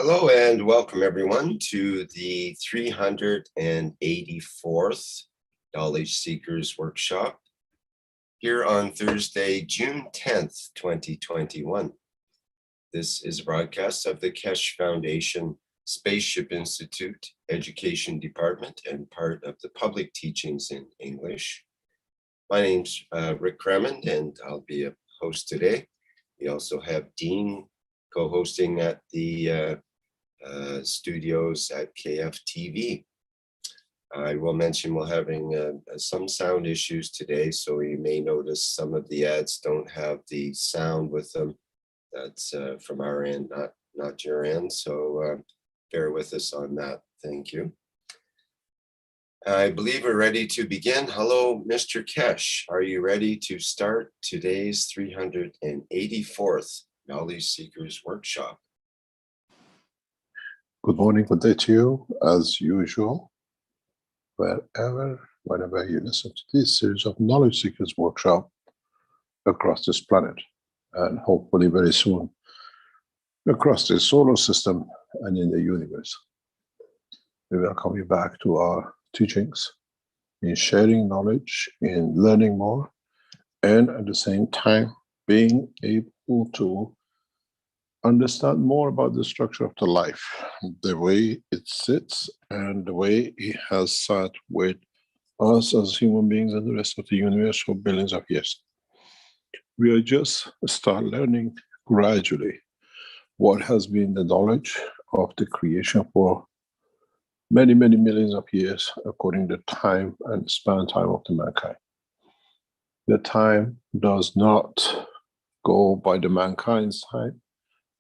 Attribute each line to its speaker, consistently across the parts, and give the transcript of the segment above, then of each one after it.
Speaker 1: Hello and welcome everyone to the 384th Knowledge Seekers Workshop here on Thursday, June 10th, 2021. This is a broadcast of the Keshe Foundation Spaceship Institute Education Department and part of the Public Teachings in English. My name's Rick Cremond and I'll be a host today. We also have Dean co-hosting at the studios at KFTV. I will mention we're having some sound issues today, so you may notice some of the ads don't have the sound with them. That's from our end, not your end, so bear with us on that. Thank you. I believe we're ready to begin. Hello, Mr. Keshe. Are you ready to start today's 384th Knowledge Seekers Workshop?
Speaker 2: Good morning, good day to you, as usual, whenever you listen to this series of Knowledge Seekers Workshop across this planet, and hopefully very soon across the solar system and in the universe. We welcome you back to our teachings in sharing knowledge, in learning more, and at the same time being able to understand more about the structure of the life, the way it sits and the way it has sat with us as human beings and the rest of the universe for billions of years. We are just start learning gradually what has been the knowledge of the creation for many, many millions of years according to time and span time of the mankind. The time does not go by the mankind's time,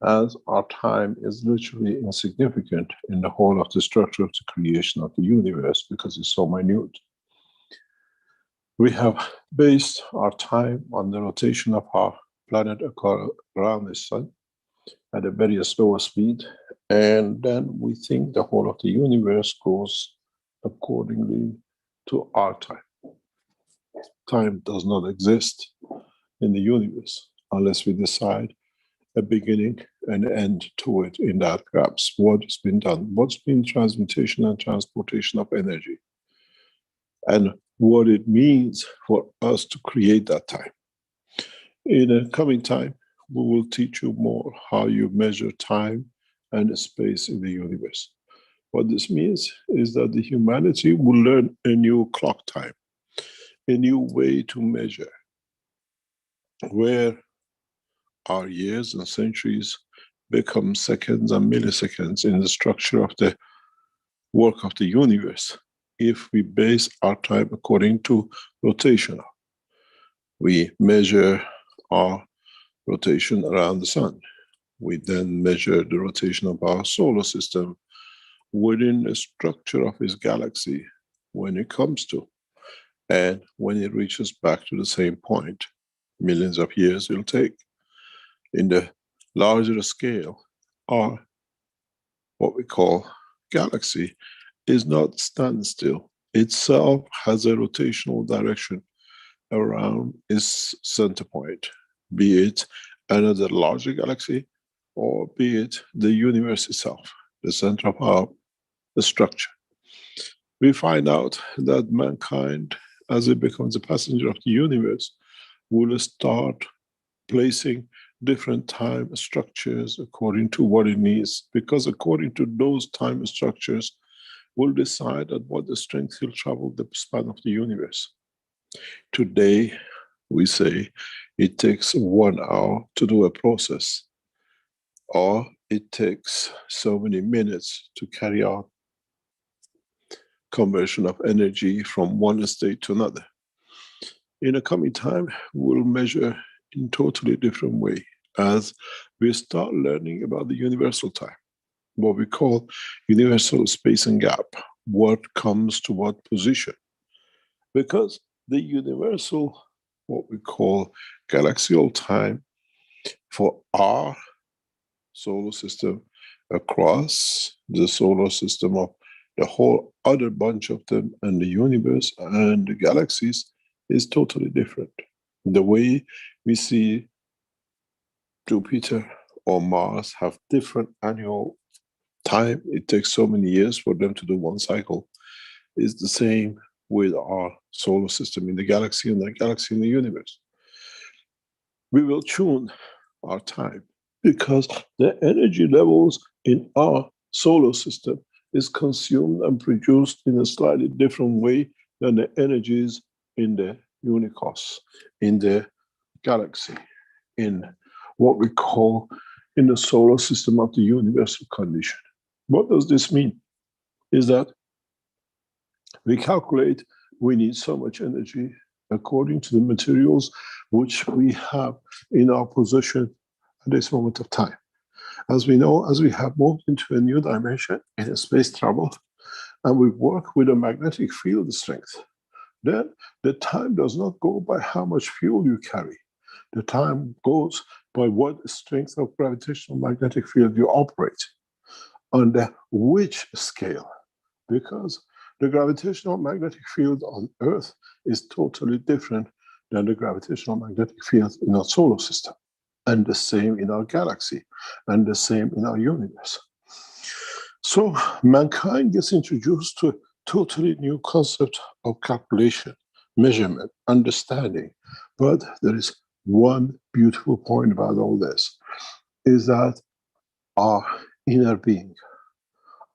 Speaker 2: as our time is literally insignificant in the whole of the structure of the creation of the universe because it's so minute. We have based our time on the rotation of our planet around the sun at a very slow speed, and then we think the whole of the universe goes accordingly to our time. Time does not exist in the universe unless we decide a beginning and end to it in that perhaps what's been done, what's been transmutation and transportation of energy, and what it means for us to create that time. In a coming time, we will teach you more how you measure time and space in the universe. What this means is that the humanity will learn a new clock time, a new way to measure, where our years and centuries become seconds and milliseconds in the structure of the work of the universe if we base our time according to rotational. We measure our rotation around the sun. We then measure the rotation of our solar system within the structure of its galaxy when it comes to. And when it reaches back to the same point, millions of years it'll take. In the larger scale, our what we call galaxy is not standstill. Itself has a rotational direction around its center point, be it another larger galaxy or be it the universe itself, the center of the structure. We find out that mankind, as it becomes a passenger of the universe, will start placing different time structures according to what it needs, because according to those time structures, we'll decide at what the strength will travel the span of the universe. Today, we say it takes 1 hour to do a process, or it takes so many minutes to carry out conversion of energy from one state to another. In a coming time, we'll measure in totally different way as we start learning about the universal time, what we call universal space and gap, what comes to what position. Because the universal, what we call galaxial time for our solar system across the solar system of the whole other bunch of them and the universe and the galaxies is totally different. The way we see Jupiter or Mars have different annual time, it takes so many years for them to do one cycle. It's the same with our solar system in the galaxy and the galaxy in the universe. We will tune our time because the energy levels in our solar system is consumed and produced in a slightly different way than the energies in the universe, in the galaxy, in what we call in the solar system of the universal condition. What does this mean? Is that we calculate we need so much energy according to the materials which we have in our possession at this moment of time. As we know, as we have moved into a new dimension in space travel, and we work with a magnetic field strength, then the time does not go by how much fuel you carry. The time goes by what strength of gravitational magnetic field you operate, under which scale. Because the gravitational magnetic field on Earth is totally different than the gravitational magnetic field in our solar system, and the same in our galaxy, and the same in our universe. So mankind gets introduced to a totally new concept of calculation, measurement, understanding. But there is one beautiful point about all this, is that our inner being,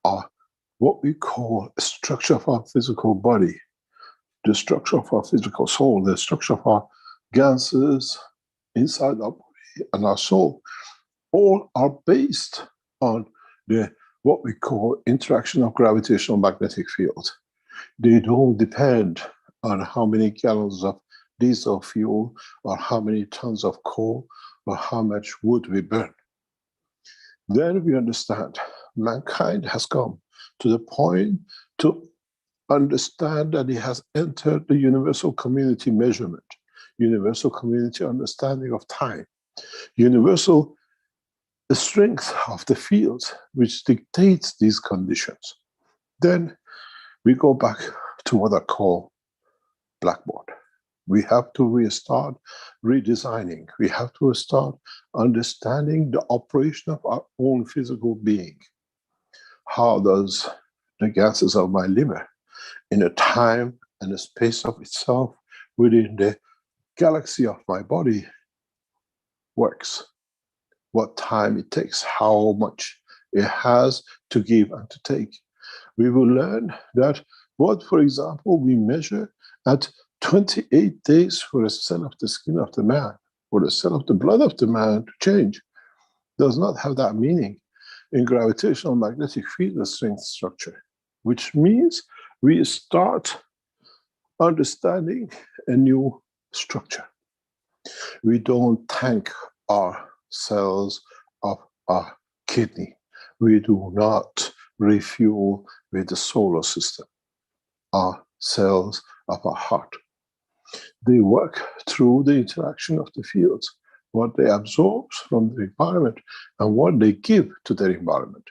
Speaker 2: our what we call a structure of our physical body, the structure of our physical soul, the structure of our ganses inside our body and our soul, all are based on the what we call interaction of gravitational magnetic field. They don't depend on how many gallons of diesel fuel or how many tons of coal or how much wood we burn. Then we understand mankind has come to the point to understand that it has entered the universal community measurement, universal community understanding of time, universal strength of the fields which dictates these conditions. Then we go back to what I call blackboard. We have to restart redesigning. We have to start understanding the operation of our own physical being. How does the gases of my liver, in a time and a space of itself within the galaxy of my body, works? What time it takes, how much it has to give and to take. We will learn that what, for example, we measure at 28 days for a cell of the skin of the man, or a cell of the blood of the man to change, does not have that meaning in gravitational magnetic field strength structure, which means we start understanding a new structure. We don't tank our cells of our kidney. We do not refuel with the solar system our cells of our heart. They work through the interaction of the fields, what they absorb from the environment and what they give to their environment,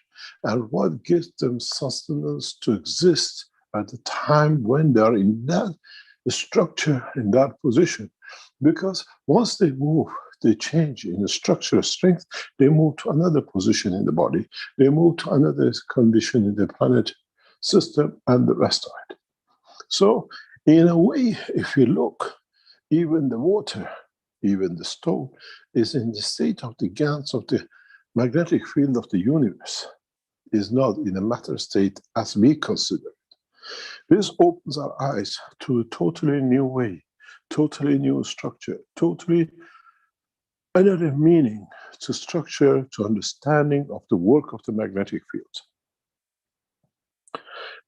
Speaker 2: and what gives them sustenance to exist at the time when they are in that structure, in that position. Because once they move, they change in the structure of strength, they move to another position in the body, they move to another condition in the planet system and the rest of it. So in a way, if you look, even the water, even the stone, is in the state of the GANs of the magnetic field of the universe, is not in a matter state as we consider it. This opens our eyes to a totally new way, totally new structure, totally another meaning to structure, to understanding of the work of the magnetic fields.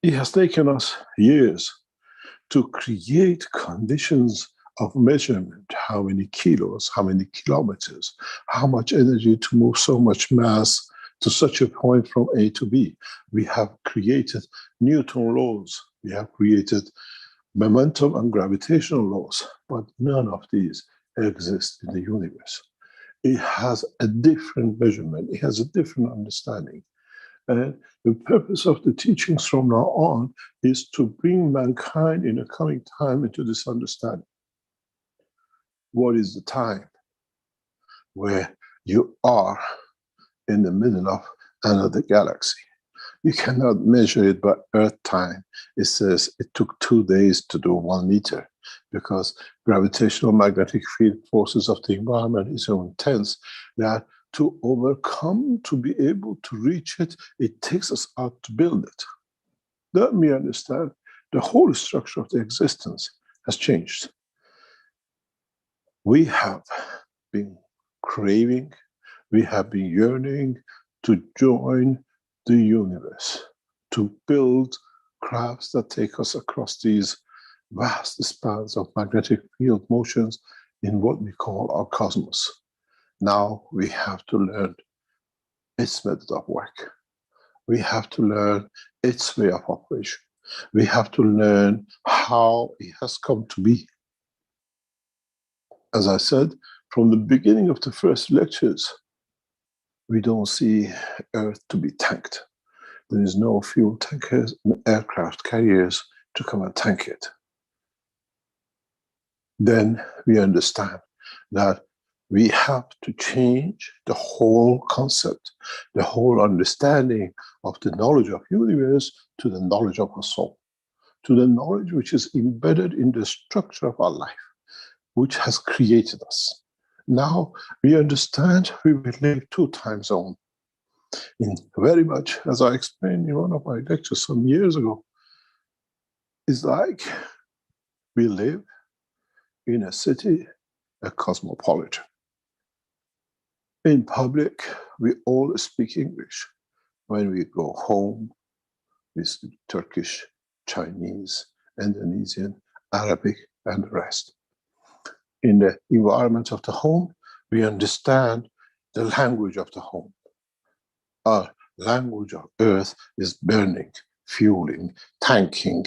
Speaker 2: It has taken us years to create conditions of measurement, how many kilos, how many kilometers, how much energy to move so much mass to such a point from A to B. We have created Newton laws, we have created momentum and gravitational laws, but none of these exist in the universe. It has a different measurement, it has a different understanding. And the purpose of the teachings from now on is to bring mankind in the coming time into this understanding. What is the time where you are in the middle of another galaxy? You cannot measure it by Earth time. It says it took 2 days to do 1 meter because gravitational magnetic field forces of the environment is so intense that to overcome, to be able to reach it, it takes us out to build it. Let me understand, the whole structure of the existence has changed. We have been craving, we have been yearning to join the universe, to build crafts that take us across these vast spans of magnetic field motions in what we call our cosmos. Now we have to learn its method of work. We have to learn its way of operation. We have to learn how it has come to be. As I said, from the beginning of the first lectures, we don't see Earth to be tanked. There is no fuel tankers and aircraft carriers to come and tank it. Then we understand that we have to change the whole concept, the whole understanding of the knowledge of universe to the knowledge of our soul, to the knowledge which is embedded in the structure of our life, which has created us. Now we understand we will live 2 time zones. In very much, as I explained in one of my lectures some years ago, it's like we live in a city, a cosmopolitan. In public, we all speak English. When we go home, we speak Turkish, Chinese, Indonesian, Arabic, and the rest. In the environment of the home, we understand the language of the home. Our language of Earth is burning, fueling, tanking,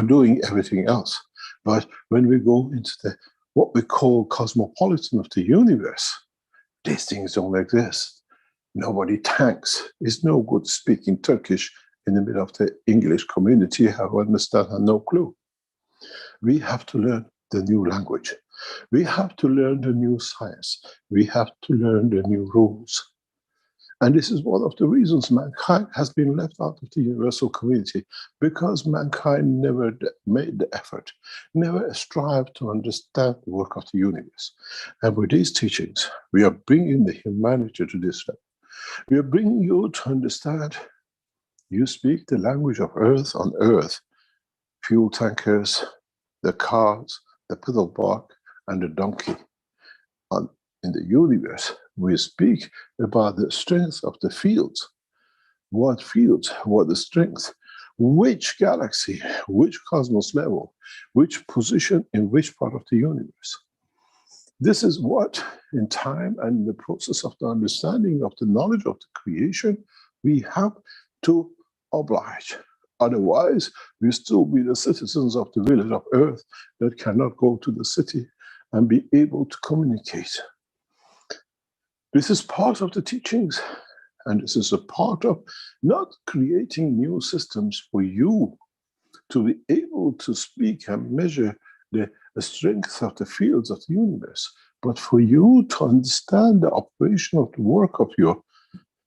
Speaker 2: doing everything else. But when we go into what we call cosmopolitan of the universe, these things don't exist. Nobody tanks. It's no good speaking Turkish in the middle of the English community who understand and no clue. We have to learn the new language. We have to learn the new science. We have to learn the new rules. And this is one of the reasons mankind has been left out of the universal community, because mankind never made the effort, never strived to understand the work of the universe. And with these teachings, we are bringing the humanity to this level. We are bringing you to understand, you speak the language of Earth on Earth, fuel tankers, the cars, the pedal bark, and the donkey. In the universe, we speak about the strength of the fields. What the strength, which galaxy, which cosmos level, which position in which part of the universe. This is what, in time and in the process of the understanding of the knowledge of the creation, we have to oblige. Otherwise, we still be the citizens of the village of Earth that cannot go to the city and be able to communicate. This is part of the teachings, and this is a part of not creating new systems for you to be able to speak and measure the strength of the fields of the universe, but for you to understand the operation of the work of your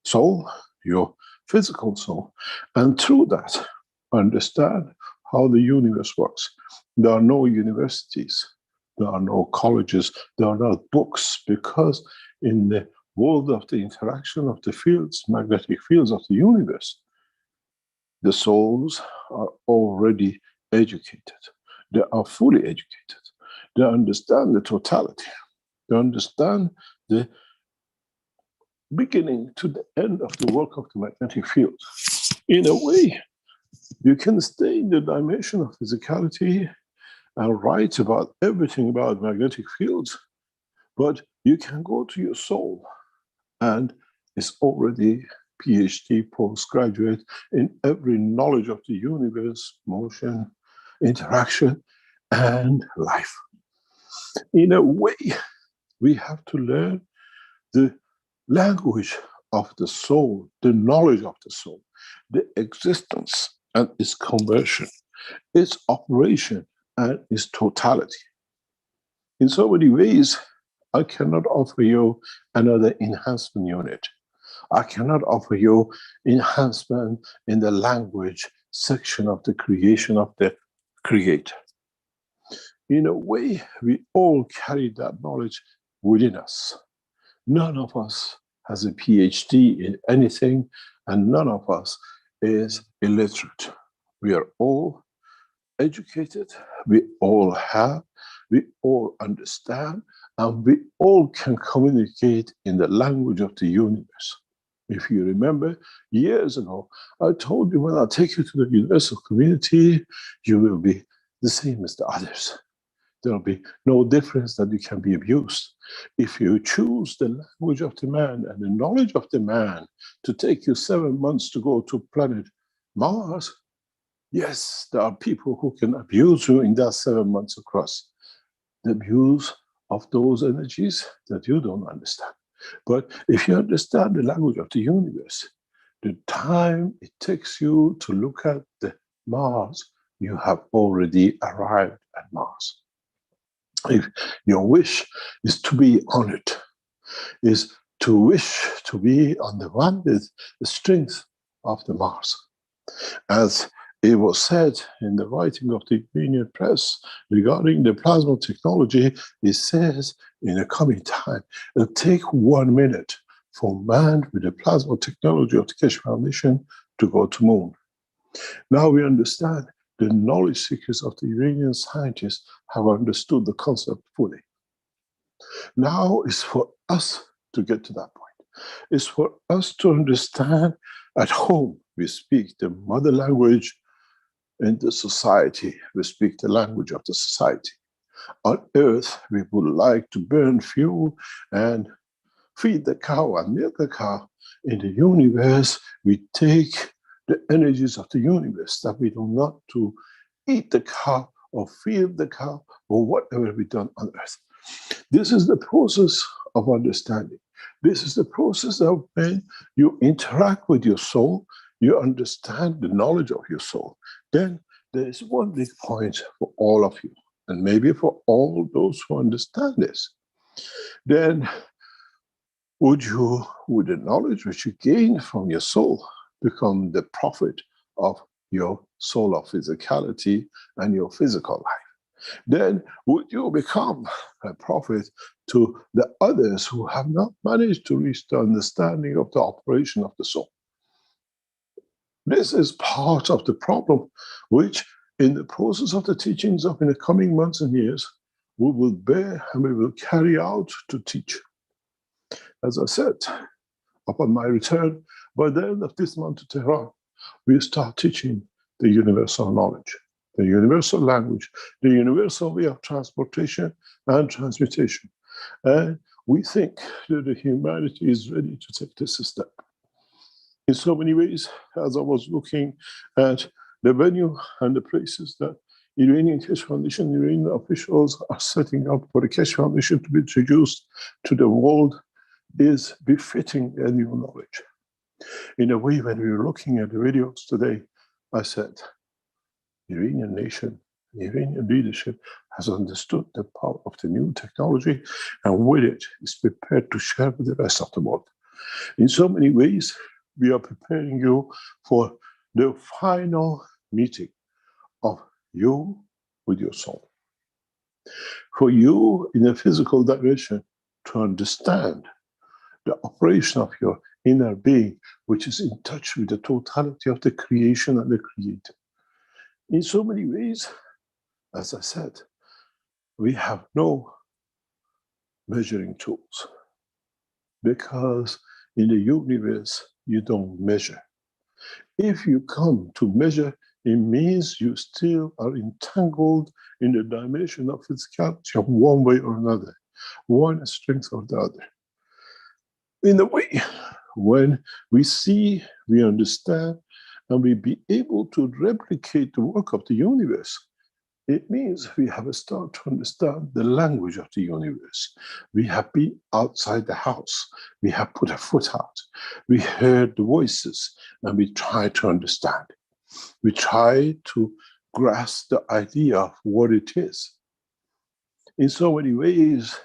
Speaker 2: soul, your physical soul, and through that, understand how the universe works. There are no universities, there are no colleges, there are no books, because in the world of the interaction of the fields, magnetic fields of the universe, the souls are already educated. They are fully educated. They understand the totality. They understand the beginning to the end of the work of the magnetic field. In a way, you can stay in the dimension of physicality and write about everything about magnetic fields, but you can go to your soul, and it's already PhD, postgraduate in every knowledge of the universe, motion, interaction, and life. In a way, we have to learn the language of the soul, the knowledge of the soul, the existence and its conversion, its operation and its totality. In so many ways, I cannot offer you another enhancement unit. I cannot offer you enhancement in the language section of the creation of the Creator. In a way, we all carry that knowledge within us. None of us has a PhD in anything, and none of us is illiterate. We are all educated, we all understand, and we all can communicate in the language of the universe. If you remember, years ago, I told you when I take you to the universal community, you will be the same as the others. There will be no difference that you can be abused. If you choose the language of the man and the knowledge of the man to take you 7 months to go to planet Mars, yes, there are people who can abuse you in that 7 months across. The abuse of those energies that you don't understand. But if you understand the language of the universe, the time it takes you to look at the Mars, you have already arrived at Mars. If your wish is to be on it, is to wish to be on the one with the strength of the Mars. As it was said in the writing of the Iranian press regarding the plasma technology, it says in the coming time, it'll take 1 minute for man with the plasma technology of the Keshe Foundation to go to moon. Now we understand the knowledge seekers of the Iranian scientists have understood the concept fully. Now it's for us to get to that point. It's for us to understand at home we speak the mother language in the society, we speak the language of the society. On earth, we would like to burn fuel and feed the cow and milk the cow. In the universe, we take the energies of the universe that we do not to eat the cow or feed the cow or whatever we done on earth. This is the process of understanding. This is the process of when you interact with your soul, you understand the knowledge of your soul. Then there is one big point for all of you, and maybe for all those who understand this. Then would you, with the knowledge which you gain from your soul, become the prophet of your soul of physicality and your physical life? Then would you become a prophet to the others who have not managed to reach the understanding of the operation of the soul? This is part of the problem which in the process of the teachings of in the coming months and years, we will bear and we will carry out to teach. As I said, upon my return, by the end of this month to Tehran, we start teaching the universal knowledge, the universal language, the universal way of transportation and transmutation. And we think that the humanity is ready to take this step. In so many ways, as I was looking at the venue and the places that Iranian Keshe Foundation, Iranian officials are setting up for the Keshe Foundation to be introduced to the world, is befitting a new knowledge. In a way, when we were looking at the videos today, I said, the Iranian nation, the Iranian leadership has understood the power of the new technology, and with it is prepared to share with the rest of the world. In so many ways, we are preparing you for the final meeting of you with your soul. For you in the physical dimension to understand the operation of your inner being, which is in touch with the totality of the creation and the creator. In so many ways, as I said, we have no measuring tools, because in the universe, you don't measure. If you come to measure, it means you still are entangled in the dimension of physicality of one way or another, one strength or the other. In a way, when we see, we understand, and we be able to replicate the work of the universe, it means we have started to understand the language of the universe. We have been outside the house. We have put a foot out. We heard the voices, and we try to understand. We try to grasp the idea of what it is. In so many ways,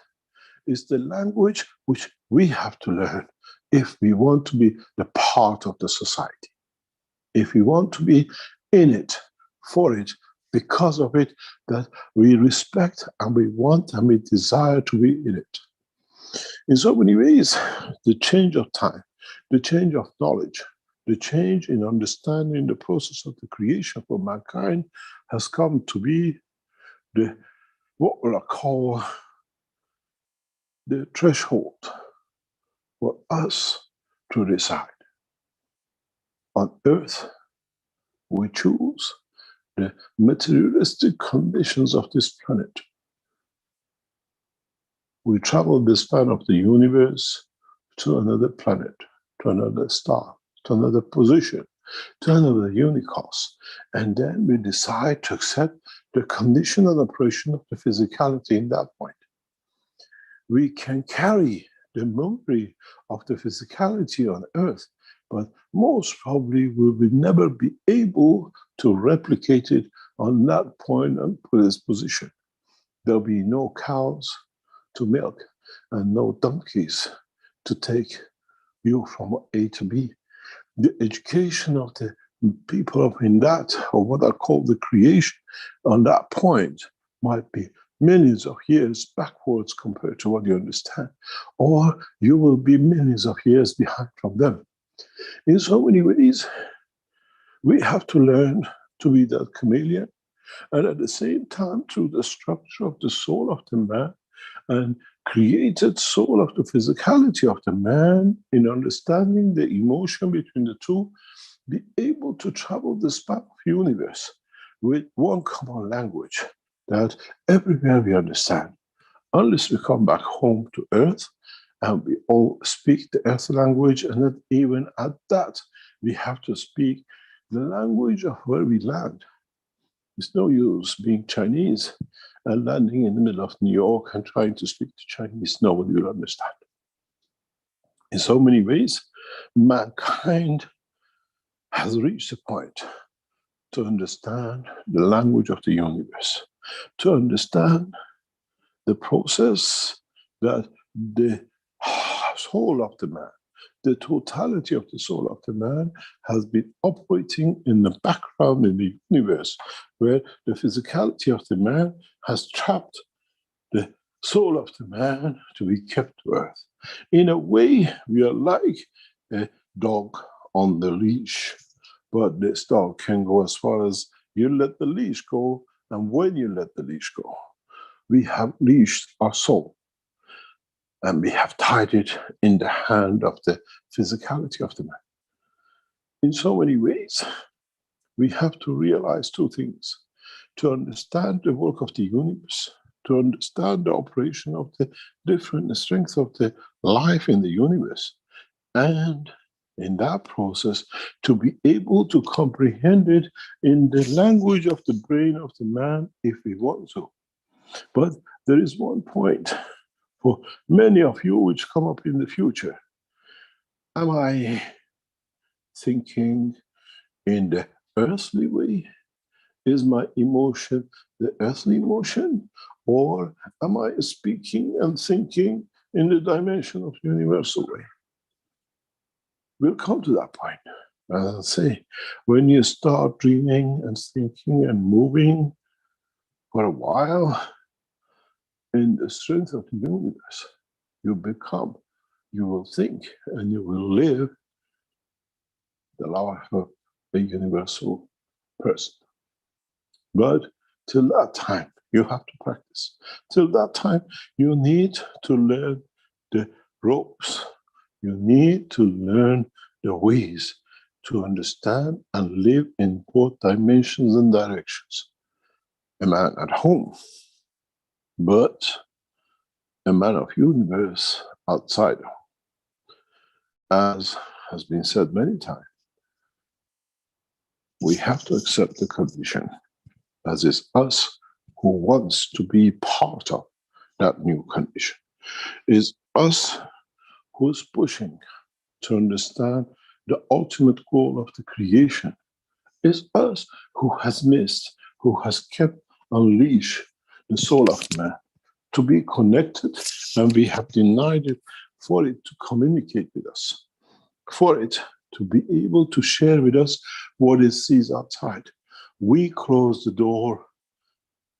Speaker 2: it's the language which we have to learn if we want to be the part of the society, if we want to be in it, for it, because of it, that we respect and we want and we desire to be in it. In so many ways, the change of time, the change of knowledge, the change in understanding the process of the creation for mankind has come to be what we'll call the threshold for us to decide. On earth, we choose the materialistic conditions of this planet. We travel the span of the universe to another planet, to another star, to another position, to another unicos. And then we decide to accept the condition and operation of the physicality in that point. We can carry the memory of the physicality on earth, but most probably we will never be able to replicate it on that point and put its position. There'll be no cows to milk and no donkeys to take you from A to B. The education of the people of in that, or what I call the creation, on that point might be millions of years backwards compared to what you understand, or you will be millions of years behind from them. In so many ways, we have to learn to be that chameleon, and at the same time, through the structure of the soul of the man and created soul of the physicality of the man, in understanding the emotion between the two, be able to travel the span of universe with one common language that everywhere we understand. Unless we come back home to earth and we all speak the earth language, and that even at that, we have to speak the language of where we land. It's no use being Chinese and landing in the middle of New York and trying to speak to Chinese. Nobody will understand. In so many ways, mankind has reached a point to understand the language of the universe, to understand the process that the soul of the man, the totality of the soul of the man has been operating in the background in the universe, where the physicality of the man has trapped the soul of the man to be kept to earth. In a way, we are like a dog on the leash, but this dog can go as far as you let the leash go, and when you let the leash go, we have leashed our soul, and we have tied it in the hand of the physicality of the man. In so many ways, we have to realize two things: to understand the work of the universe, to understand the operation of the different strengths of the life in the universe, and in that process, to be able to comprehend it in the language of the brain of the man if we want to. But there is one point for many of you which come up in the future. Am I thinking in the earthly way? Is my emotion the earthly emotion? Or am I speaking and thinking in the dimension of the universal way? We'll come to that point. As I say, when you start dreaming and thinking and moving for a while in the strength of the universe, you will think, and you will live the life of a universal person. But till that time, you have to practice. Till that time, you need to learn the ropes. You need to learn the ways to understand and live in both dimensions and directions. A man at home, but a man of universe outside. As has been said many times, we have to accept the condition, as is us who wants to be part of that new condition. Is us who's pushing to understand the ultimate goal of the creation. Is us who has missed, who has kept unleashed the soul of man to be connected, and we have denied it for it to communicate with us, for it to be able to share with us what it sees outside. We close the door,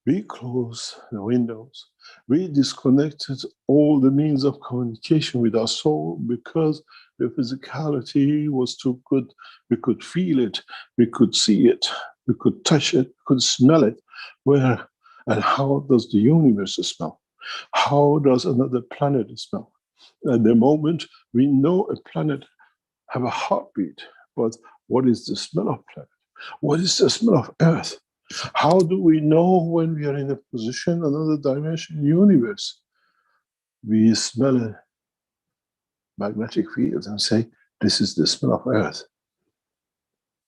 Speaker 2: we close the windows, we disconnected all the means of communication with our soul because the physicality was too good. We could feel it, we could see it, we could touch it, we could smell it. Where and how does the universe smell? How does another planet smell? At the moment, we know a planet have a heartbeat, but what is the smell of planet? What is the smell of Earth? How do we know when we are in a position, another dimension, universe? We smell a magnetic field and say, this is the smell of Earth.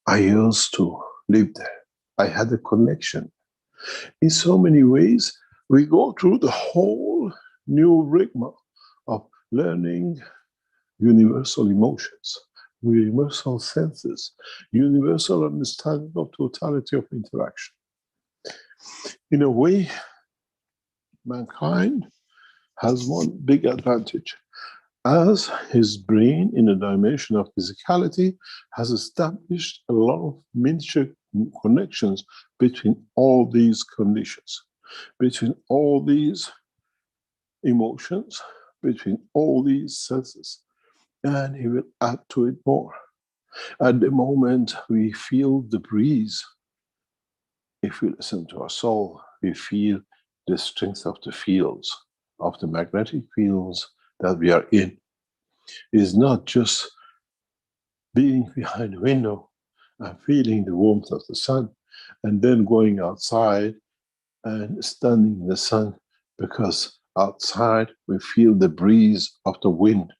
Speaker 2: I used to live there. I had a connection. In so many ways, we go through the whole new rigmarole of learning universal emotions, universal senses, universal understanding of totality of interaction. In a way, mankind has one big advantage. As his brain in a dimension of physicality has established a lot of miniature connections between all these conditions, between all these emotions, between all these senses, and he will add to it more. At the moment we feel the breeze, if we listen to our soul, we feel the strength of the fields, of the magnetic fields that we are in. Is not just being behind a window and feeling the warmth of the sun and then going outside and standing in the sun, because outside we feel the breeze of the wind.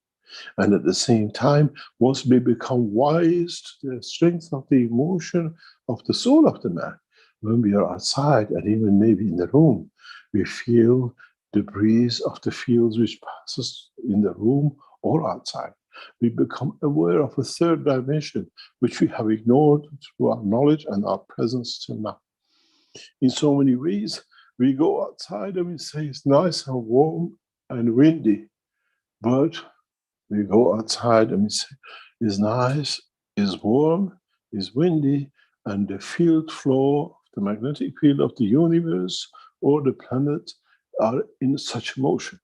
Speaker 2: And at the same time, once we become wise to the strength of the emotion of the soul of the man, when we are outside and even maybe in the room, we feel the breeze of the fields which passes in the room or outside. We become aware of a third dimension, which we have ignored through our knowledge and our presence till now. In so many ways, we go outside and we say it's nice and warm and windy, but we go outside and we say it's nice, it's warm, it's windy, and the field flow, the magnetic field of the universe or the planet are in such motion.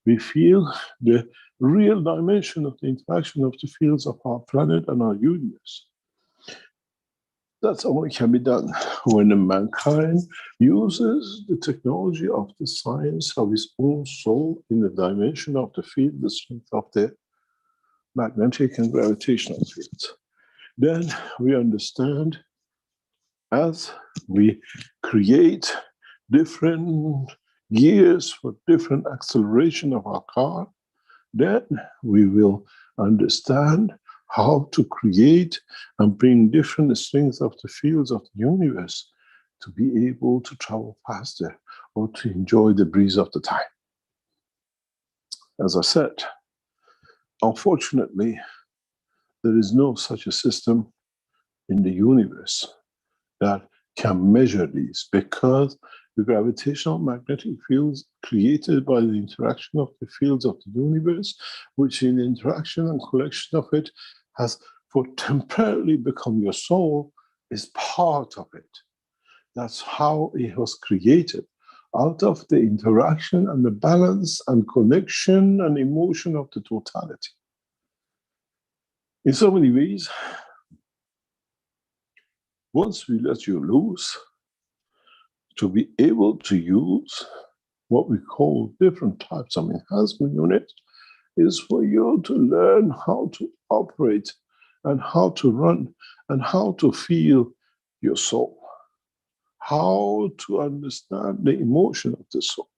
Speaker 2: We feel the real dimension of the interaction of the fields of our planet and our universe. That's only can be done when the mankind uses the technology of the science of his own soul in the dimension of the field, the strength of the magnetic and gravitational fields. Then we understand, as we create different gears for different acceleration of our car, then we will understand how to create and bring different strengths of the fields of the universe to be able to travel faster or to enjoy the breeze of the time. As I said, unfortunately, there is no such a system in the universe that can measure these, because the gravitational magnetic fields created by the interaction of the fields of the universe, which in interaction and collection of it has for temporarily become your soul, is part of it. That's how it was created, out of the interaction and the balance and connection and emotion of the totality. In so many ways, once we let you loose, to be able to use what we call different types of enhancement units, is for you to learn how to operate and how to run and how to feel your soul, how to understand the emotion of the soul,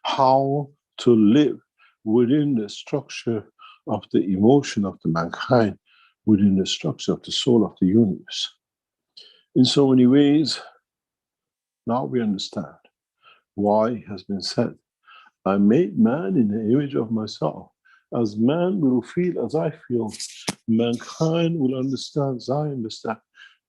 Speaker 2: how to live within the structure of the emotion of the mankind, within the structure of the soul of the universe. In so many ways, now we understand why it has been said, I made man in the image of myself. As man will feel as I feel, mankind will understand as I understand.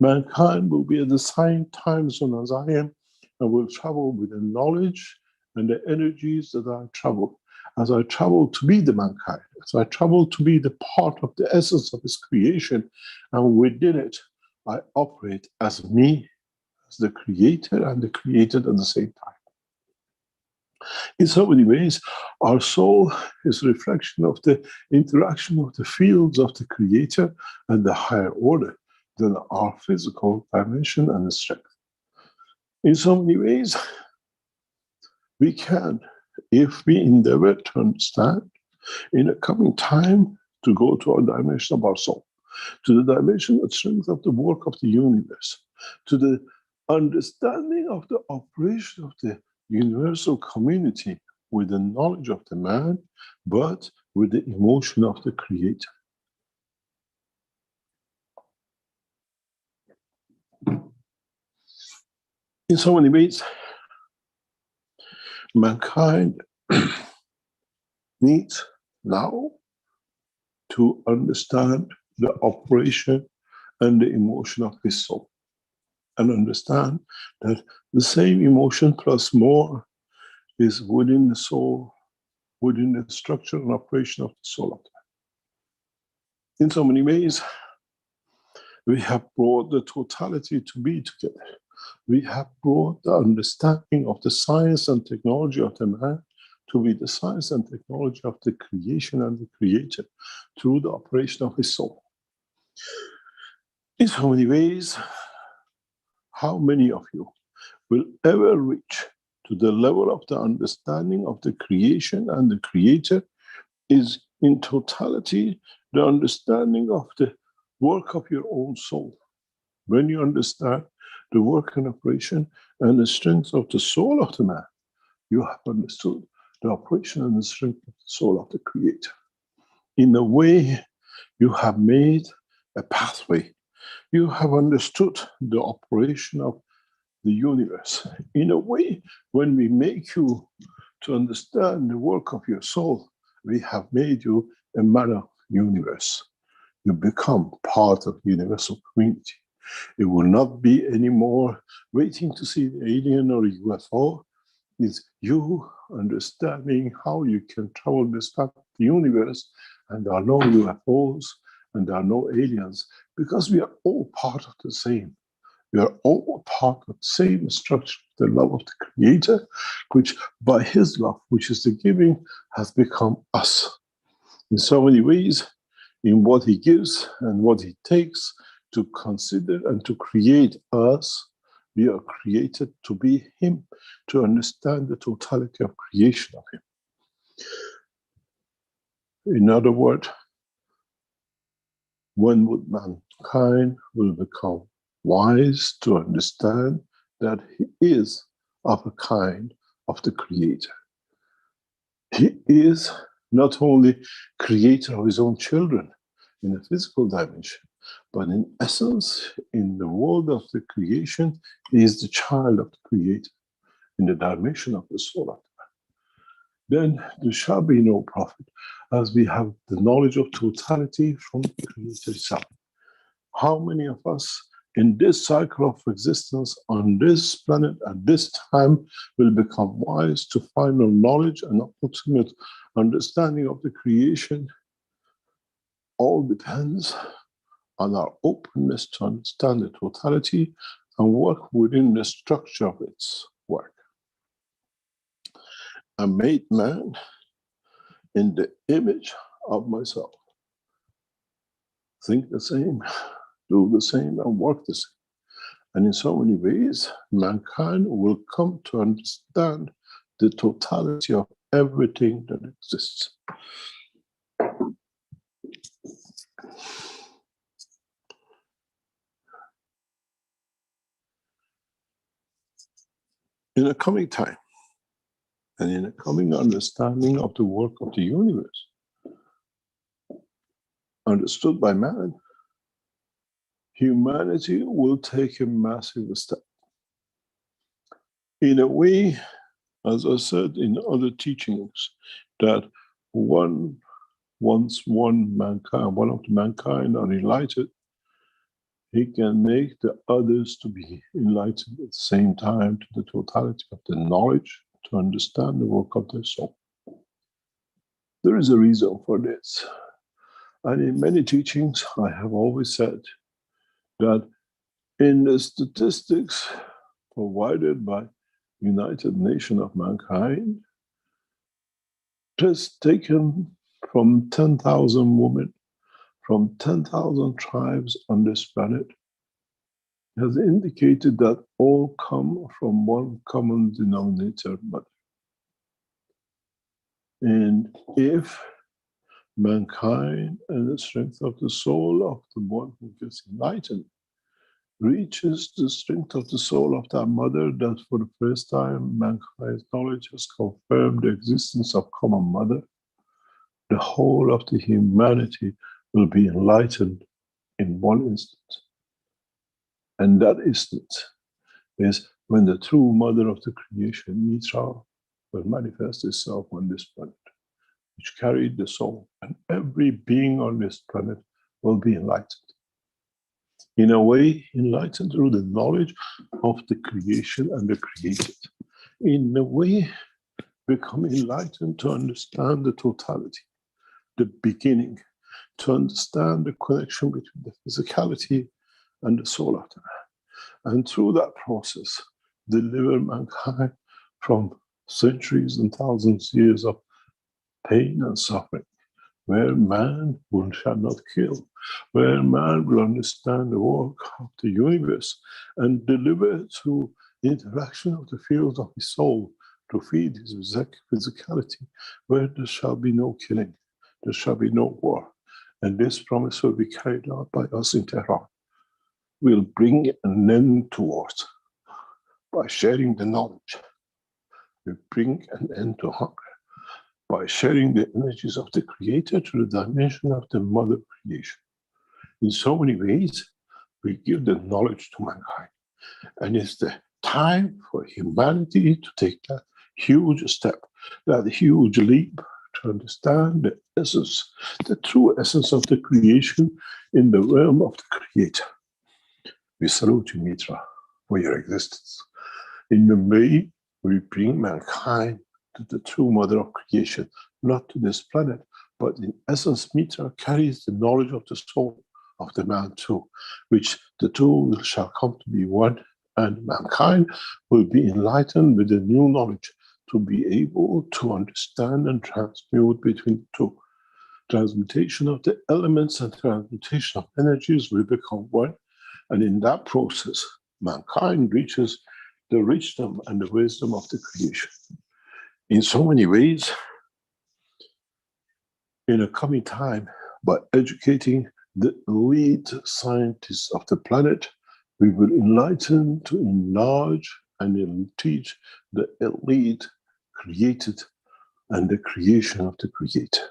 Speaker 2: Mankind will be at the same time zone as I am and will travel with the knowledge and the energies that I travel. as I travel to be the mankind, as I travel to be the part of the essence of his creation, and within it, I operate as me, as the creator and the created at the same time. In so many ways, our soul is a reflection of the interaction of the fields of the creator and the higher order than our physical dimension and strength. In so many ways, we can, if we endeavor to understand, in a coming time, to go to our dimension of our soul, to the dimension of strength of the work of the universe, to the understanding of the operation of the universal community with the knowledge of the man, but with the emotion of the creator. In so many ways, mankind needs now to understand the operation and the emotion of his soul, and understand that the same emotion plus more is within the soul, within the structure and operation of the soul of man. In so many ways, we have brought the totality to be together. We have brought the understanding of the science and technology of the man to be the science and technology of the creation and the creator through the operation of his soul. In so many ways, how many of you will ever reach to the level of the understanding of the creation and the creator is in totality the understanding of the work of your own soul. When you understand the work and operation and the strength of the soul of the man, you have understood the operation and the strength of the soul of the creator. In a way, you have made a pathway. You have understood the operation of the universe. In a way, when we make you to understand the work of your soul, we have made you a man of universe. You become part of the universal community. It will not be anymore waiting to see the alien or UFO. It's you understanding how you can travel this part of the universe, and there are no UFOs and there are no aliens, because we are all part of the same. We are all part of the same structure, the love of the Creator, which by His love, which is the giving, has become us. In so many ways, in what He gives and what He takes to consider and to create us, we are created to be Him, to understand the totality of creation of Him. In other words, when would mankind will become wise to understand that he is of a kind of the Creator. He is not only creator of his own children in the physical dimension, but in essence, in the world of the creation, he is the child of the Creator in the dimension of the soul of the man. Then there shall be no profit, as we have the knowledge of totality from the Creator itself. How many of us in this cycle of existence on this planet at this time will become wise to final knowledge and ultimate understanding of the creation? All depends on our openness to understand the totality and work within the structure of its work. I made man in the image of myself. Think the same, do the same, and work the same. And in so many ways, mankind will come to understand the totality of everything that exists. In a coming time, and in a coming understanding of the work of the universe, understood by man, humanity will take a massive step. In a way, as I said in other teachings, that once one mankind, one of the mankind are enlightened, he can make the others to be enlightened at the same time to the totality of the knowledge to understand the work of their soul. There is a reason for this. And in many teachings, I have always said that in the statistics provided by United Nations of Mankind, just taken from 10,000 women, from 10,000 tribes on this planet, has indicated that all come from one common denominator, mother. And if mankind and the strength of the soul of the one who gets enlightened reaches the strength of the soul of that mother, that for the first time mankind's knowledge has confirmed the existence of common mother, the whole of the humanity will be enlightened in one instant. And that instant is when the true mother of the creation, Mitra, will manifest itself on this planet, which carried the soul, and every being on this planet will be enlightened. In a way, enlightened through the knowledge of the creation and the created. In a way, become enlightened to understand the totality, the beginning, to understand the connection between the physicality and the soul of the man. And through that process, deliver mankind from centuries and thousands of years of pain and suffering, where man shall not kill, where man will understand the work of the universe and deliver through interaction of the fields of his soul to feed his physicality, where there shall be no killing, there shall be no war. And this promise will be carried out by us in Tehran. We'll bring an end to wars by sharing the knowledge. We bring an end to hunger by sharing the energies of the Creator to the dimension of the Mother creation. In so many ways, we give the knowledge to mankind. And it's the time for humanity to take that huge step, that huge leap to understand the essence, the true essence of the creation in the realm of the Creator. We salute you, Mitra, for your existence. In the way we bring mankind to the true mother of creation, not to this planet, but in essence, Mitra carries the knowledge of the soul of the man too, which the two shall come to be one, and mankind will be enlightened with the new knowledge to be able to understand and transmute between the two. Transmutation of the elements and transmutation of energies will become one, and in that process, mankind reaches the wisdom and the wisdom of the creation. In so many ways, in a coming time, by educating the elite scientists of the planet, we will enlighten to enlarge and teach the elite created and the creation of the Creator.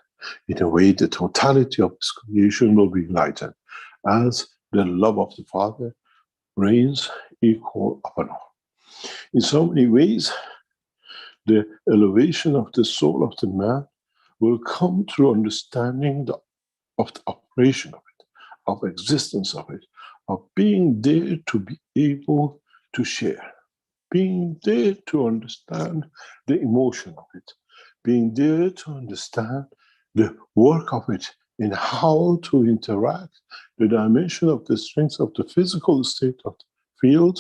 Speaker 2: In a way, the totality of this creation will be enlightened as the love of the Father reigns equal upon all. In so many ways, the elevation of the soul of the man will come through understanding of the operation of it, of existence of it, of being there to be able to share, being there to understand the emotion of it, being there to understand the work of it in how to interact the dimension of the strength of the physical state of the field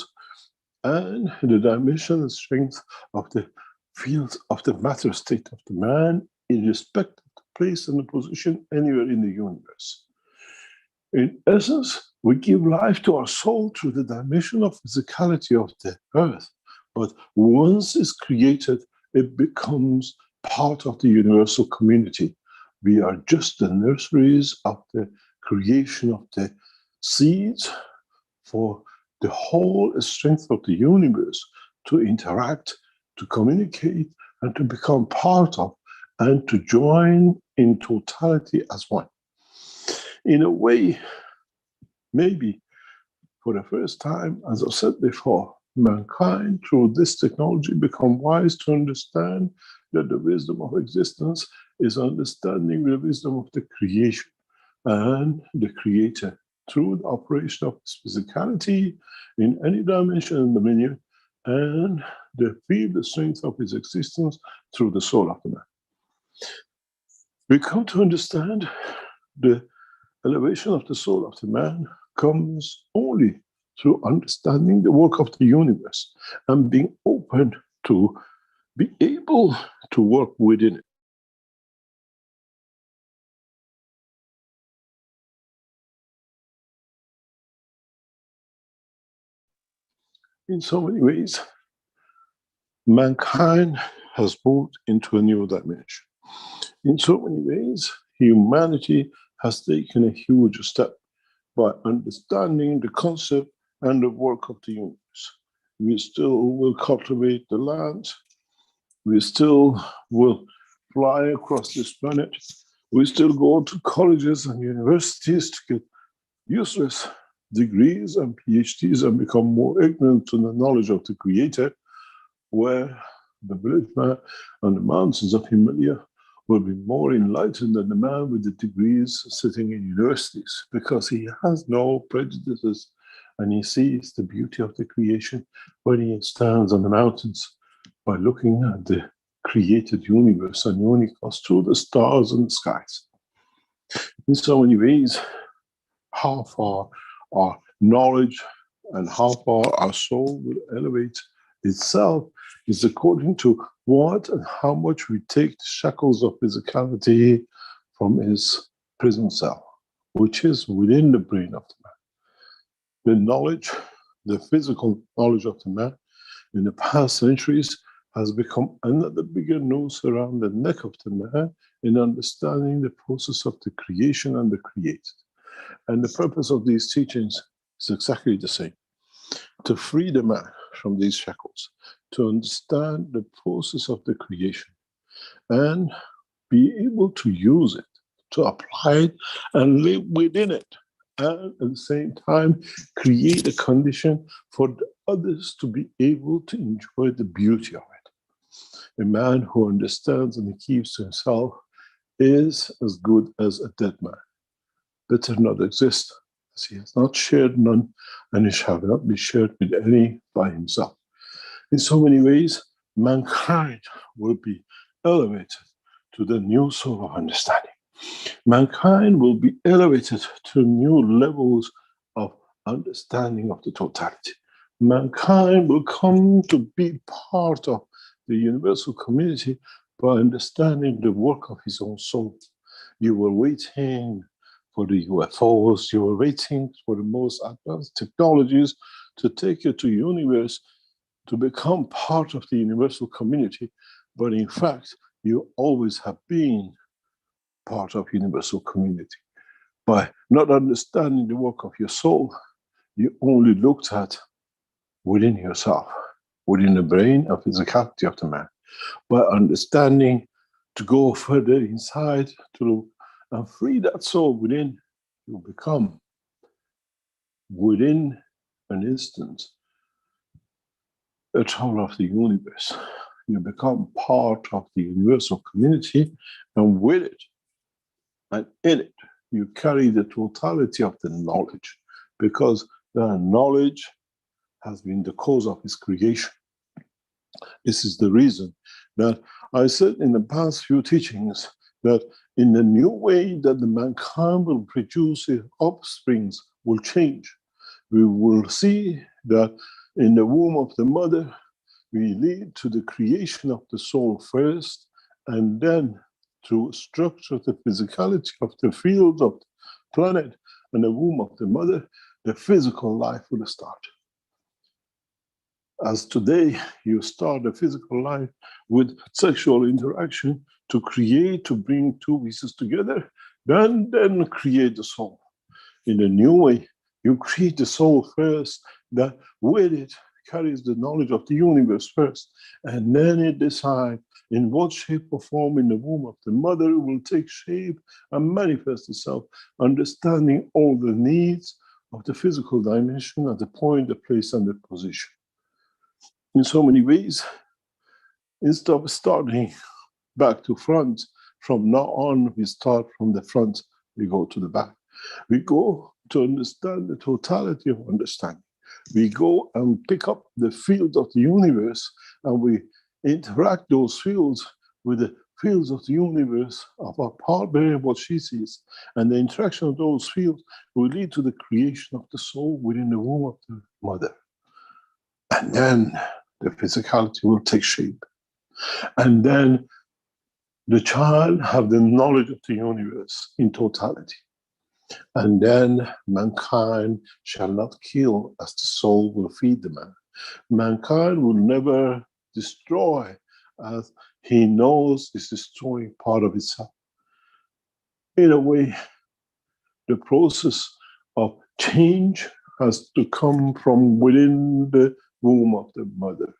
Speaker 2: and the dimension and strength of the field of the matter state of the man in respect of the place and the position anywhere in the universe. In essence, we give life to our soul through the dimension of physicality of the earth. But once it's created, it becomes part of the universal community. We are just the nurseries of the creation of the seeds for the whole strength of the universe to interact, to communicate, and to become part of, and to join in totality as one. In a way, maybe for the first time, as I said before, mankind through this technology become wise to understand that the wisdom of existence is understanding the wisdom of the creation and the Creator through the operation of his physicality in any dimension and dominion, and the feel the strength of his existence through the soul of the man. We come to understand the elevation of the soul of the man comes only through understanding the work of the universe and being open to be able to work within it. In so many ways, mankind has moved into a new dimension. In so many ways, humanity has taken a huge step by understanding the concept and the work of the universe. We still will cultivate the land. We still will fly across this planet. We still go to colleges and universities to get useless degrees and PhDs and become more ignorant to the knowledge of the Creator, where the village man on the mountains of Himalaya will be more enlightened than the man with the degrees sitting in universities, because he has no prejudices and he sees the beauty of the creation when he stands on the mountains by looking at the created universe and universe through the stars and the skies. In so many ways, how far our knowledge and how far our soul will elevate itself is according to what and how much we take the shackles of physicality from his prison cell, which is within the brain of the man. The knowledge, the physical knowledge of the man in the past centuries has become another bigger noose around the neck of the man in understanding the process of the creation and the created. And the purpose of these teachings is exactly the same: to free the man from these shackles, to understand the process of the creation, and be able to use it, to apply it, and live within it, and at the same time create a condition for the others to be able to enjoy the beauty of it. A man who understands and keeps to himself is as good as a dead man. Better not exist, as he has not shared none, and he shall not be shared with any by himself. In so many ways, mankind will be elevated to the new soul of understanding. Mankind will be elevated to new levels of understanding of the totality. Mankind will come to be part of the universal community by understanding the work of his own soul. You were waiting for the UFOs, you were waiting for the most advanced technologies to take you to the universe to become part of the universal community. But in fact, you always have been part of universal community. By not understanding the work of your soul, you only looked at within yourself, within the brain and physicality of the man. By understanding to go further inside to look and free that soul within, you become within an instant a child of the universe. You become part of the universal community, and with it and in it, you carry the totality of the knowledge, because the knowledge has been the cause of his creation. This is the reason that I said in the past few teachings that in the new way that the mankind will produce his offsprings will change. We will see that in the womb of the mother, we lead to the creation of the soul first, and then through structure, the physicality of the fields of the planet and the womb of the mother, the physical life will start. As today, you start the physical life with sexual interaction to create, to bring two pieces together, then create the soul. In a new way, you create the soul first, that with it carries the knowledge of the universe first, and then it decides in what shape or form in the womb of the mother it will take shape and manifest itself, understanding all the needs of the physical dimension at the point, the place, and the position. In so many ways, instead of starting back to front, from now on, we start from the front, we go to the back. We go to understand the totality of understanding. We go and pick up the fields of the universe, and we interact those fields with the fields of the universe are part bearing what she sees, and the interaction of those fields will lead to the creation of the soul within the womb of the mother. And then the physicality will take shape. And then the child have the knowledge of the universe in totality. And then mankind shall not kill, as the soul will feed the man. Mankind will never destroy, as he knows is destroying part of itself. In a way, the process of change has to come from within the womb of the mother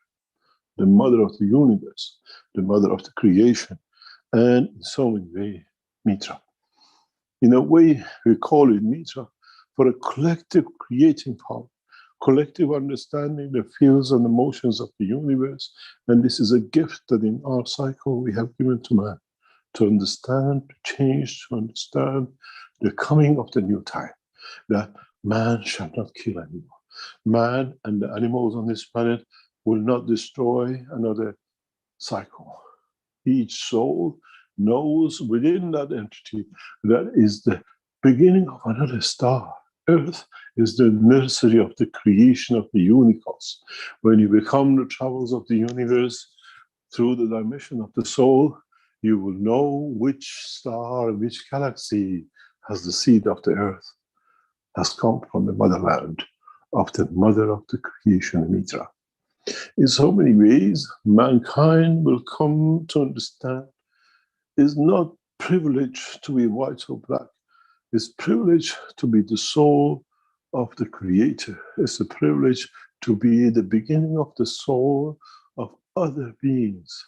Speaker 2: of the universe, the mother of the creation, and in so many ways, Mitra. In a way, we call it Mitra for a collective creating power, collective understanding the feels and emotions of the universe. And this is a gift that in our cycle we have given to man to understand, to change, to understand the coming of the new time, that man shall not kill anymore. Man and the animals on this planet will not destroy another cycle. Each soul knows within that entity that is the beginning of another star. Earth is the nursery of the creation of the universe. When you become the travels of the universe through the dimension of the soul, you will know which star, which galaxy has the seed of the earth, has come from the motherland of the mother of the creation, Mitra. In so many ways, mankind will come to understand it's not privileged to be white or black. It's privilege to be the soul of the creator. It's a privilege to be the beginning of the soul of other beings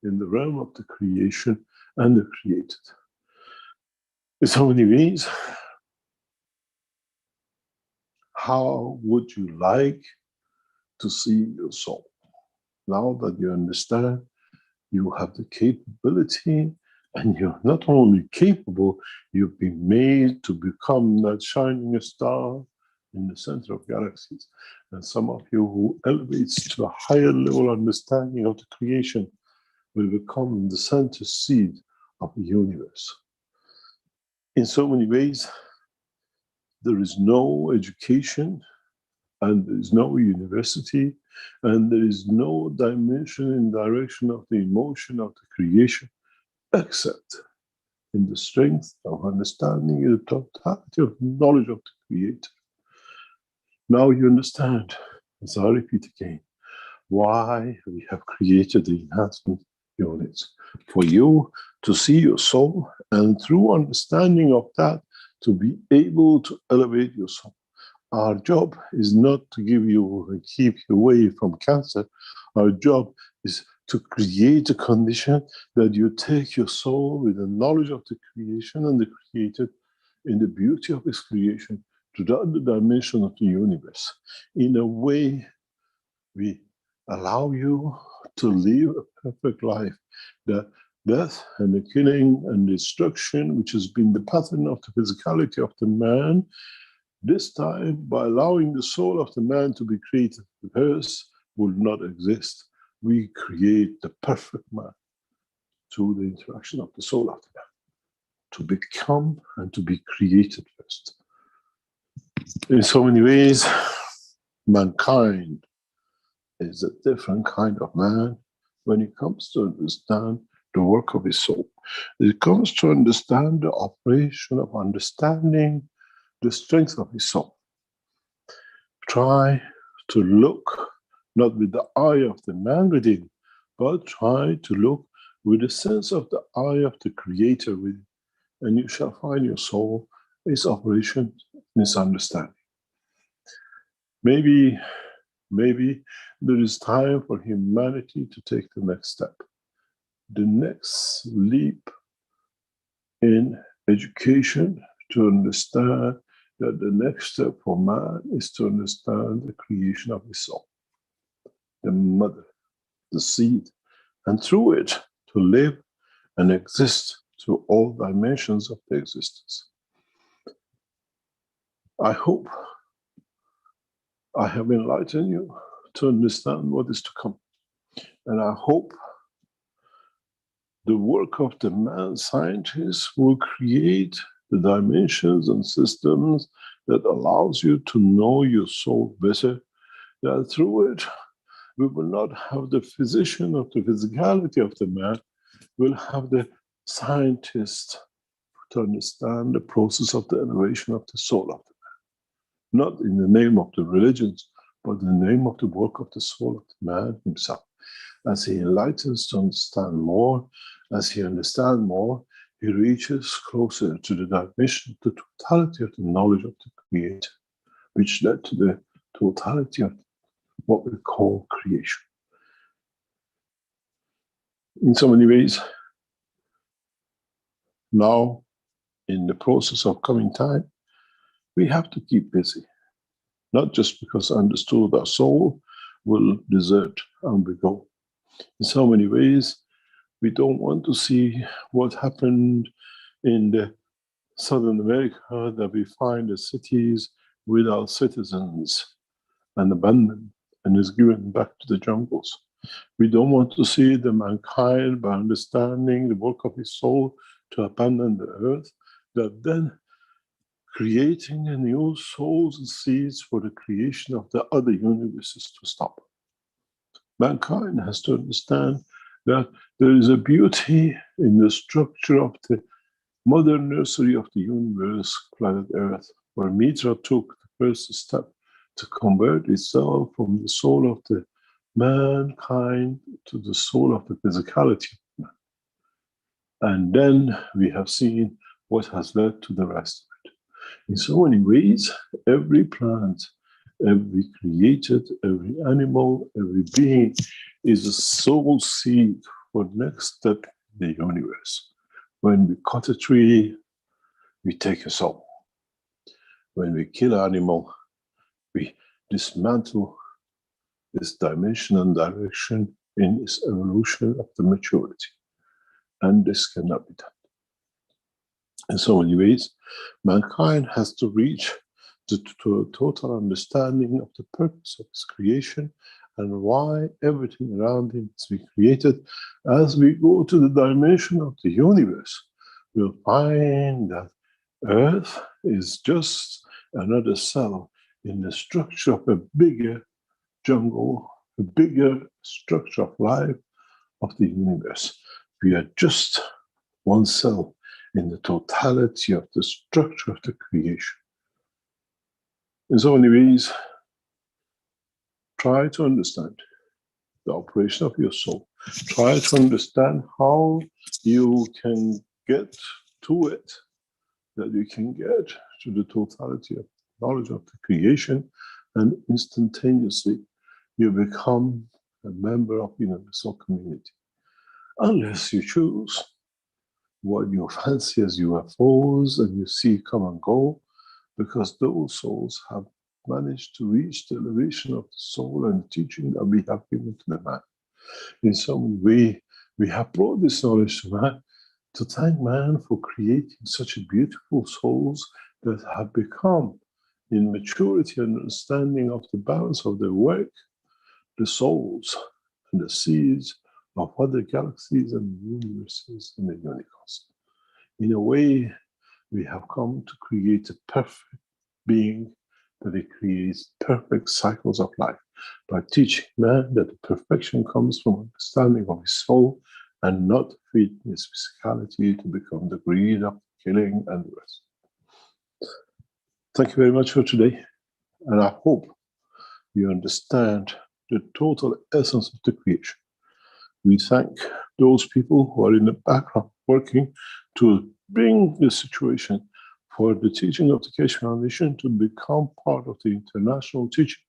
Speaker 2: in the realm of the creation and the created. In so many ways, how would you like to see your soul? Now that you understand, you have the capability, and you're not only capable, you've been made to become that shining star in the center of galaxies. And some of you who elevates to a higher level understanding of the creation will become the center seed of the universe. In so many ways, there is no education, and there is no university, and there is no dimension in direction of the emotion of the creation, except in the strength of understanding the totality of knowledge of the Creator. Now you understand, as I repeat again, why we have created the enhancement units. For you to see your soul, and through understanding of that, to be able to elevate your soul. Our job is not to give you and keep you away from cancer. Our job is to create a condition that you take your soul with the knowledge of the creation and the created in the beauty of its creation to the other dimension of the universe. In a way, we allow you to live a perfect life. The death and the killing and destruction, which has been the pattern of the physicality of the man, this time, by allowing the soul of the man to be created first, will not exist. We create the perfect man through the interaction of the soul of the man, to become and to be created first. In so many ways, mankind is a different kind of man when it comes to understand the work of his soul. It comes to understand the operation of understanding the strength of his soul. Try to look not with the eye of the man within, but try to look with the sense of the eye of the Creator within, and you shall find your soul is operation misunderstanding. Maybe there is time for humanity to take the next step, the next leap in education, to understand that the next step for man is to understand the creation of his soul, the mother, the seed, and through it to live and exist through all dimensions of the existence. I hope I have enlightened you to understand what is to come. And I hope the work of the man scientist will create the dimensions and systems that allows you to know your soul better. That through it, we will not have the physician of the physicality of the man, we'll have the scientist to understand the process of the elevation of the soul of the man. Not in the name of the religions, but in the name of the work of the soul of the man himself. As he enlightens to understand more, as he understands more, he reaches closer to the dimension, the totality of the knowledge of the Creator, which led to the totality of what we call creation. In so many ways, now, in the process of coming time, we have to keep busy. Not just because I understood our soul will desert and we go. In so many ways, we don't want to see what happened in the Southern America, that we find the cities without citizens and abandoned and is given back to the jungles. We don't want to see the mankind, by understanding the work of his soul, to abandon the earth, that then creating a new souls and seeds for the creation of the other universes to stop. Mankind has to understand that there is a beauty in the structure of the modern nursery of the universe, planet Earth, where Mitra took the first step to convert itself from the soul of the mankind to the soul of the physicality of man. And then we have seen what has led to the rest of it. In so many ways, every plant, every created, every animal, every being is a soul seed for the next step in the universe. When we cut a tree, we take a soul. When we kill an animal, we dismantle this dimension and direction in its evolution of the maturity. And this cannot be done. In so many ways, mankind has to reach to a total understanding of the purpose of its creation and why everything around him is being created. As we go to the dimension of the universe, we'll find that Earth is just another cell in the structure of a bigger jungle, a bigger structure of life of the universe. We are just one cell in the totality of the structure of the creation. In so many ways, try to understand the operation of your soul. Try to understand how you can get to it, that you can get to the totality of knowledge of the creation, and instantaneously you become a member of the universal community. Unless you choose what you fancy as UFOs and you see come and go, because those souls have managed to reach the elevation of the soul and the teaching that we have given to the man. In some way, we have brought this knowledge to man to thank man for creating such a beautiful souls that have become, in maturity and understanding of the balance of their work, the souls and the seeds of other galaxies and universes in the universe. In a way, we have come to create a perfect being that it creates perfect cycles of life by teaching man that the perfection comes from understanding of his soul and not feeding his physicality to become the greed of killing and the rest. Thank you very much for today, and I hope you understand the total essence of the creation. We thank those people who are in the background working to bring the situation for the teaching of the Keshe Foundation to become part of the international teaching,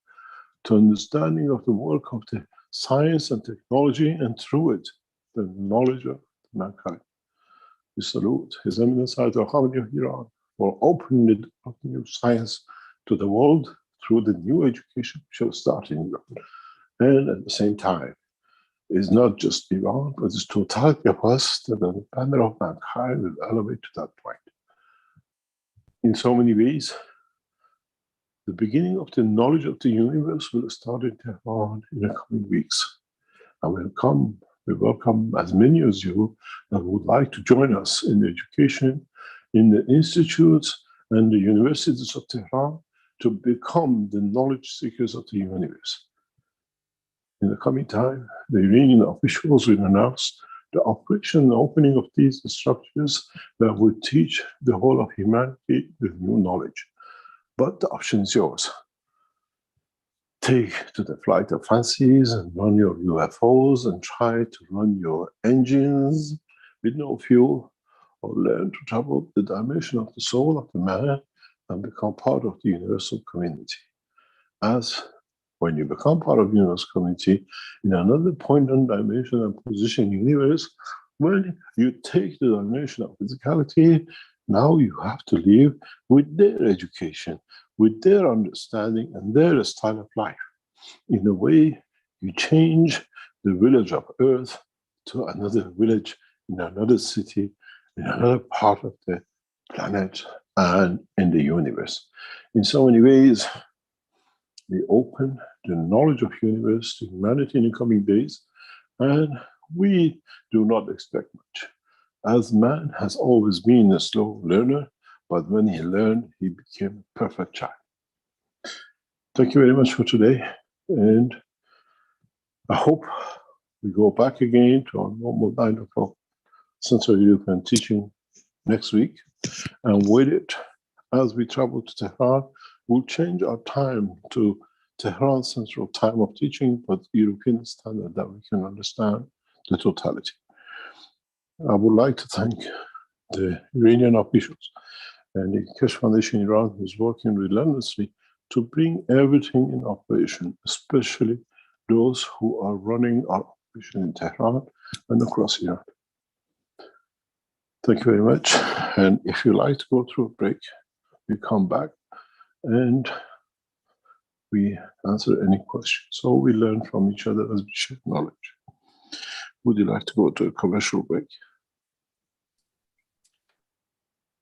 Speaker 2: to understanding of the work of the science and technology, and through it, the knowledge of mankind. We salute His Eminence Ayatollah Khamenei Iran for opening the door of new science to the world through the new education which will start in Iran. And at the same time, it's not just Iran, but it's totality of us that the banner of mankind will elevate to that point. In so many ways, the beginning of the knowledge of the universe will start in Tehran in the coming weeks. And will come We welcome as many as you that would like to join us in education, in the institutes and the universities of Tehran to become the knowledge seekers of the universe. In the coming time, the Iranian officials will announce the operation and opening of these structures that will teach the whole of humanity the new knowledge. But the option is yours. Take to the flight of fancies and run your UFOs and try to run your engines with no fuel, or learn to travel the dimension of the soul of the man and become part of the universal community. As when you become part of the universal community in another point and dimension and position in the universe, when you take the dimension of physicality, now you have to live with their education, with their understanding and their style of life. In a way, you change the village of Earth to another village in another city, in another part of the planet and in the universe. In so many ways, we open the knowledge of universe to humanity in the coming days, and we do not expect much. As man has always been a slow learner, but when he learned, he became a perfect child. Thank you very much for today, and I hope we go back again to our normal 9 o'clock Central European teaching next week, and with it, as we travel to Tehran, we'll change our time to Tehran Central Time of Teaching, but European standard that we can understand the totality. I would like to thank the Iranian officials and the Keshe Foundation Iran, who's working relentlessly to bring everything in operation, especially those who are running our operation in Tehran and across Iran. Thank you very much. And if you like to go through a break, we come back and we answer any questions. So we learn from each other as we share knowledge. Would you like to go to a commercial break?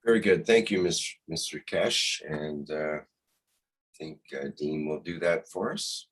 Speaker 1: Very good. Thank you, Mr. Keshe. And I think Dean will do that for us.